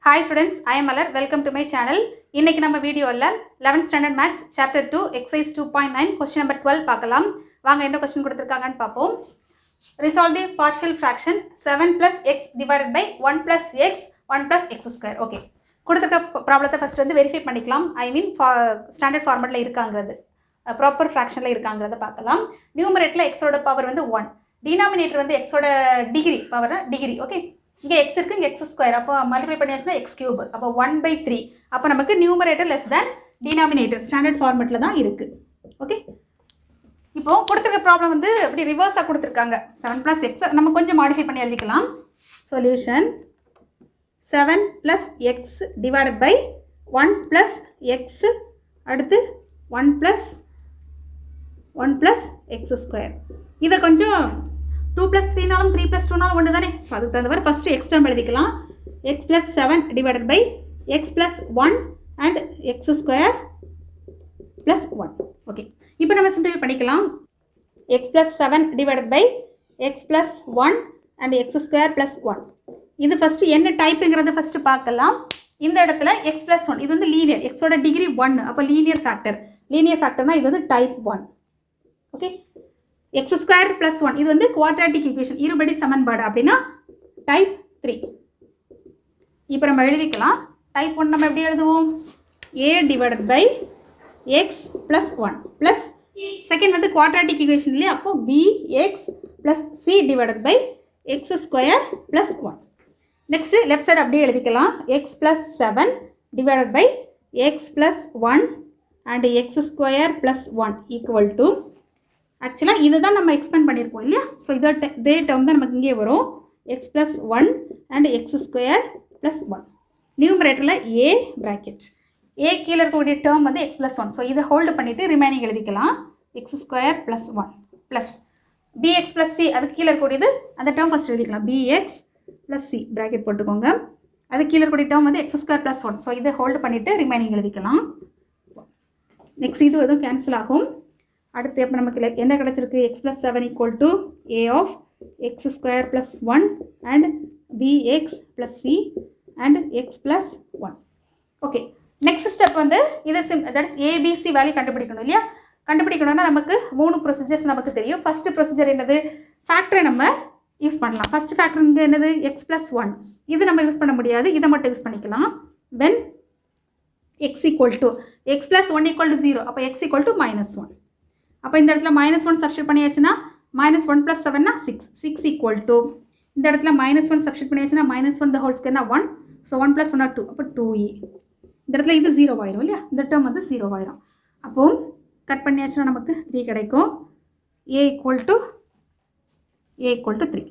Hi students, I am Malar. Welcome to my channel. இன்னைக்கு நம்ம வீடியோல 11th standard maths chapter 2 exercise 2.9 question number 12 பார்க்கலாம். வாங்க என்ன क्वेश्चन கொடுத்திருக்காங்கன்னு பாப்போம். Resolve the partial fraction 7 plus x divided by 1 plus x 1 plus x square. Okay. கொடுத்திருக்க ப்ராப்ளத்தை first வந்து வெரிஃபை பண்ணிக்கலாம். I mean ஸ்டாண்டர்ட் ஃபார்மட்ல இருக்காங்கிறது. ப்ராப்பர் ஃபிராக்ஷன்ல இருக்காங்கிறத பார்க்கலாம். நியூமரேட்டர்ல x ஓட பவர் வந்து 1. டினாமினேட்டர் வந்து x ஓட டிகிரி பவர் டிகிரி. ஓகே. இங்கே எக்ஸ் இருக்குது, இங்கே எக்ஸ் ஸ்கொயர். அப்போ மல்டிப்ளை பண்ணியாச்சுன்னா எக்ஸ் கியூப். அப்போ 1/3. அப்போ நமக்கு numerator less than denominator standard ஃபார்மெட்டில் தான் இருக்குது. ஓகே, இப்போ கொடுத்துருக்க ப்ராப்ளம் வந்து அப்படி ரிவர்ஸாக கொடுத்துருக்காங்க. 7 + x நம்ம கொஞ்சம் மாடிஃபை பண்ணி எழுதிக்கலாம். Solution 7 + x divided by 1 + x அடுத்து 1 + x ஸ்கொயர். இதை கொஞ்சம் 2 + 3நாலும் 3 + 2நாலும் ஒன்று தானே. ஸோ அதுக்கு தகுந்த மாதிரி ஃபஸ்ட்டு எக்ஸ் டேர்ம் எழுதிக்கலாம். x + 7 divided by x + 1 and x square + 1. Okay, இப்போ நம்ம சிம்பிள் பண்ணிக்கலாம். x + 7 divided by x + 1 and x square + 1. இது ஃபஸ்ட்டு என்ன டைப்புங்கிறத ஃபஸ்ட்டு பார்க்கலாம். இந்த இடத்துல x + 1 இது வந்து லீனியர். எக்ஸோட டிகிரி 1. அப்போ லீனியர் ஃபேக்டர். லீனியர் ஃபேக்டர்னால் இது வந்து டைப் 1. ஓகே, x ஸ்கொயர் + 1 இது வந்து குவாட்ராட்டிக் ஈக்குவேஷன், இருபடி சமன்பாடு. அப்படின்னா டைப் 3. இப்போ நம்ம எழுதிக்கலாம். டைப் 1 நம்ம எப்படி எழுதுவோம்? a divided by x + 1 plus second வந்து குவாட்ராட்டிக் ஈக்குவேஷன் இல்லையா. அப்போ bx + c divided by x square + 1. Next left side அப்படியே எழுதிக்கலாம். x + 7 divided by x + 1 and x square + 1 equal to, ஆக்சுவலாக இதை தான் நம்ம எக்ஸ்பெண்ட் பண்ணியிருக்கோம் இல்லையா. ஸோ இதே டேர்ம் தான் நமக்கு இங்கே வரும். x + 1 and x square + 1. நியூமரேட்டரில் a ப்ராக்கெட். a கீழே இருக்கக்கூடிய டேர்ம் வந்து x + 1. ஸோ இதை ஹோல்டு பண்ணிவிட்டு ரிமைனிங் எழுதிக்கலாம். x square + 1 plus bx + c அதுக்கு கீழே இருக்கக்கூடியது அந்த டேர்ம் ஃபஸ்ட் எழுதிக்கலாம். bx + c ப்ராக்கெட் போட்டுக்கோங்க. அது கீழே இருக்கக்கூடிய டேர்ம் வந்து x ஸ்கொயர் + 1. ஸோ இதை ஹோல்டு பண்ணிவிட்டு ரிமைனிங் எழுதிக்கலாம். நெக்ஸ்ட் இது எதுவும் கேன்சல் ஆகும். அடுத்து இப்போ நமக்கு என்ன கிடச்சிருக்கு? x + 7 = a of x square + 1 and bx + c and x + 1. Okay, next step வந்து இதை தட் இஸ் ஏபிசி வேல்யூ கண்டுபிடிக்கணும் இல்லையா. கண்டுபிடிக்கணும்னா நமக்கு 3 ப்ரொசீஜர்ஸ் நமக்கு தெரியும். ஃபஸ்ட்டு ப்ரொசீஜர் என்னது? ஃபேக்டரை நம்ம யூஸ் பண்ணலாம். ஃபஸ்ட்டு ஃபேக்டர் இங்கே என்னது? x + 1. இது நம்ம யூஸ் பண்ண முடியாது, இதை மட்டும் யூஸ் பண்ணிக்கலாம். when x = x + 1 = 0. அப்போ x = -1. அப்போ இந்த இடத்துல -1 சப்ஸ்டிட் பண்ணியாச்சுன்னா -1 + 7 6. 6 = இந்த இடத்துல -1 சப்ஸ்டிட் பண்ணியாச்சுன்னா -1 the whole square 1. ஸோ 1 + 1 2. அப்போ 2a. இந்த இடத்துல இது 0 ஆயிரும் இல்லையா. இந்த டேர்ம் வந்து 0 ஆயிரும். அப்போது கட் பண்ணியாச்சுன்னா நமக்கு 3 கிடைக்கும். a = 3.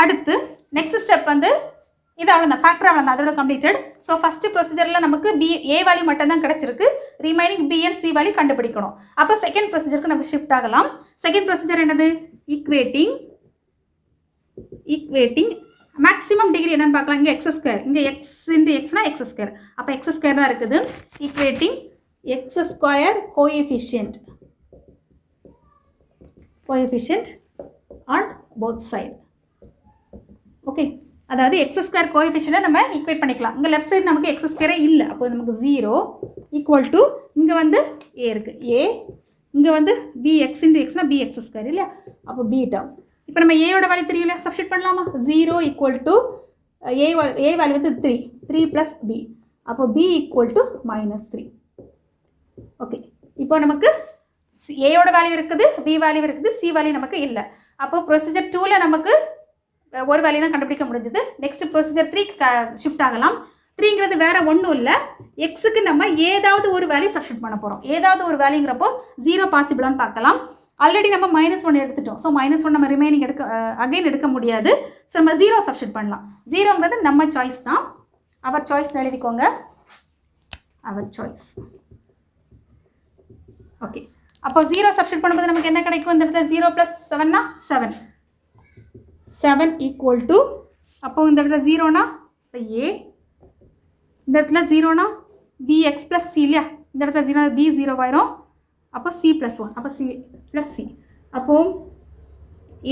அடுத்து நெக்ஸ்ட் ஸ்டெப் வந்து இது அவ்வளோதான், ஃபேக்டர் அவ்வளோதான், அதோட கம்ப்ளீட்டட். ஸோ ஃபஸ்ட்டு ப்ரொசீஜரில் நமக்கு ஏ வேல்யூ மட்டும் தான் கிடச்சிருக்கு. Remaining B and C value கண்டுபிடிக்கணும். அப்போ செகண்ட் ப்ரொசீஜருக்கு நம்ம ஷிஃப்ட் ஆகலாம். செகண்ட் ப்ரொசீஜர் என்னது? ஈக்குவேட்டிங் மேக்ஸிமம் டிகிரி என்னன்னு பார்க்கலாம். இங்கே எக்ஸ் ஸ்கொயர், இங்கே எக்ஸ் இன்ட்டு எக்ஸ்னா எக்ஸ் ஸ்கொயர். அப்போ எக்ஸ் ஸ்கொயர் தான் இருக்குது. Equating x square coefficient on both side. Okay, அதாவது எக்ஸ் ஸ்கொயர் கோஎஃபிஷியன்ட்டை நம்ம ஈக்குவேட் பண்ணிக்கலாம். இங்கே லெஃப்ட் சைடு நமக்கு எக்ஸ் ஸ்கொயரே இல்லை. அப்போ நமக்கு 0 = இங்கே வந்து a இருக்குது. a இங்கே வந்து bx இன்ட்டு எக்ஸ்னா bx ஸ்கொயர் இல்லையா. அப்போ b டேர்ம். இப்போ நம்ம ஏயோட வேல்யூ 3 இல்லையா, சப்ஸ்டிட் பண்ணலாமா? 0 = a வேல்யூ வந்து 3 + b. அப்போ b = -3. ஓகே, இப்போ நமக்கு ஏயோட வேல்யூ இருக்குது, b வேல்யூ இருக்குது, c வேல்யூ நமக்கு இல்லை. அப்போ ப்ரொசீஜர் 2ல் நமக்கு ஒரு வேல்யூ தான் கண்டுபிடிக்க முடிஞ்சது. நெக்ஸ்ட் ப்ரொசீஜர் 3க்கு ஷிஃப்ட் ஆகலாம். 3ங்கிறது வேறு ஒன்றும் இல்லை. எக்ஸுக்கு நம்ம ஏதாவது ஒரு வேல்யூ சப்ஸ்டிட் பண்ண போகிறோம். ஏதாவது ஒரு வேல்யூங்கிறப்போ 0 பாசிபிளான்னு பார்க்கலாம். ஆல்ரெடி நம்ம -1 எடுத்துட்டோம். ஸோ -1 நம்ம ரிமைனிங் அகைன் எடுக்க முடியாது. ஸோ நம்ம 0 சப்ஸ்டிட் பண்ணலாம். 0ங்கிறது நம்ம சாய்ஸ் தான். அவர் சாய்ஸ் எழுதிக்கோங்க. அவர் சாய்ஸ். ஓகே, அப்போ 0 சப்ஸ்டிட் பண்ணும்போது நமக்கு என்ன கிடைக்கும்? இந்த இடத்துல 0 + 7னா 7. 7 = அப்போ இந்த இடத்துல 0னா இப்போ a, இந்த இடத்துல 0னா bx + c இல்லையா. இந்த இடத்துல 0 b 0 ஆயிரும். அப்போ c + 1. அப்போ c + c. அப்போது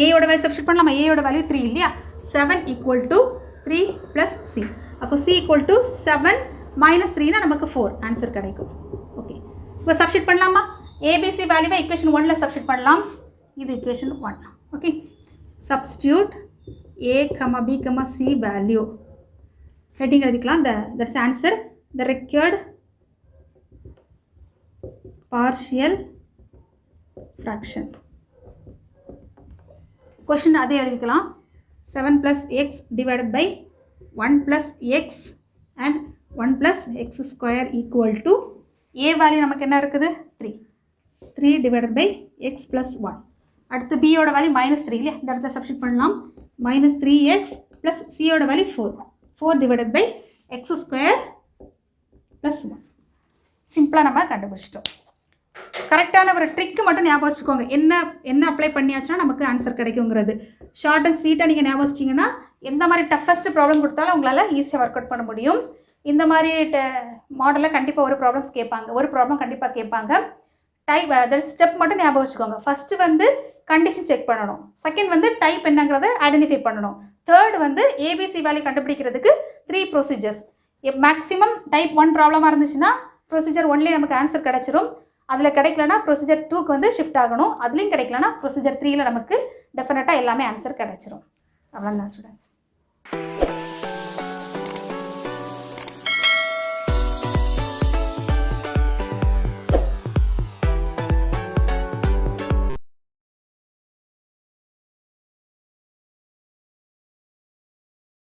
ஏயோட வேல்யூ சப்ஸ்டிட் பண்ணலாமா? ஏயோட வேல்யூ 3 இல்லையா. 7 = 3 plus C. அப்போ C equal to 7 minus 3 நமக்கு 4 ஆன்சர் கிடைக்கும். ஓகே, இப்போ சப்ஸ்டிட் பண்ணலாமா? ABC வேல்யூவை equation 1ல சப்ஸ்டிட் பண்ணலாம். இது equation 1. Okay, substitute A, B, C value. Heading எழுதிக்கலாம். That's answer. The required partial fraction. Question அதே எழுதிக்கலாம். 7 plus x divided by 1 plus x and 1 plus x square equal to A value நமக்கு என்ன இருக்குது? 3. 3 divided by x plus 1. அடுத்து B ஓட value -3 இல்லையா? இந்த இடத்துல சப்ஸ்டிட் பண்ணலாம். -3x plus C ஓட value 4. 4 divided by x square plus 1. சிம்பிளாக நம்ம கண்டுபிடிச்சிட்டோம். கரெக்டான ஒரு ட்ரிக்கு மட்டும் ஞாபகம் வச்சுக்கோங்க. என்ன அப்ளை பண்ணியாச்சுன்னா நமக்கு ஆன்சர் கிடைக்குங்கிறது. ஷார்ட் அண்ட் ஸ்வீட்டாக நீங்கள் ஞாபகம் வச்சிட்டிங்கன்னா எந்த மாதிரி டஃபஸ்ட் ப்ராப்ளம் கொடுத்தாலும் உங்களால் ஈஸியாக ஒர்க் அவுட் பண்ண முடியும். இந்த மாதிரி மாடலில் கண்டிப்பாக ஒரு ப்ராப்ளம் கண்டிப்பாக கேட்பாங்க. ஸ்டெப் மட்டும் ஞாபகம் வச்சுக்கோங்க. ஃபஸ்ட்டு வந்து கண்டிஷன் செக் பண்ணணும். செகண்ட் வந்து டைப் என்னங்கிறத ஐடென்டிஃபை பண்ணணும். தேர்ட் வந்து ஏபிசி வேல்யூ கண்டுபிடிக்கிறதுக்கு 3 ப்ரொசீஜர்ஸ். மேக்ஸிமம் டைப் 1 ப்ராப்ளமாக இருந்துச்சுன்னா ப்ரொசீஜர் 1லேயே நமக்கு ஆன்சர் கிடச்சிரும். அதில் கிடைக்கலனா ப்ரொசீஜர் 2க்கு வந்து ஷிஃப்ட் ஆகணும். அதுலேயும் கிடைக்கலனா ப்ரொசீஜர் 3ல நமக்கு டெஃபினட்டாக எல்லாமே ஆன்சர் கிடச்சிரும். அவ்வளோதான் ஸ்டூடெண்ட்ஸ்.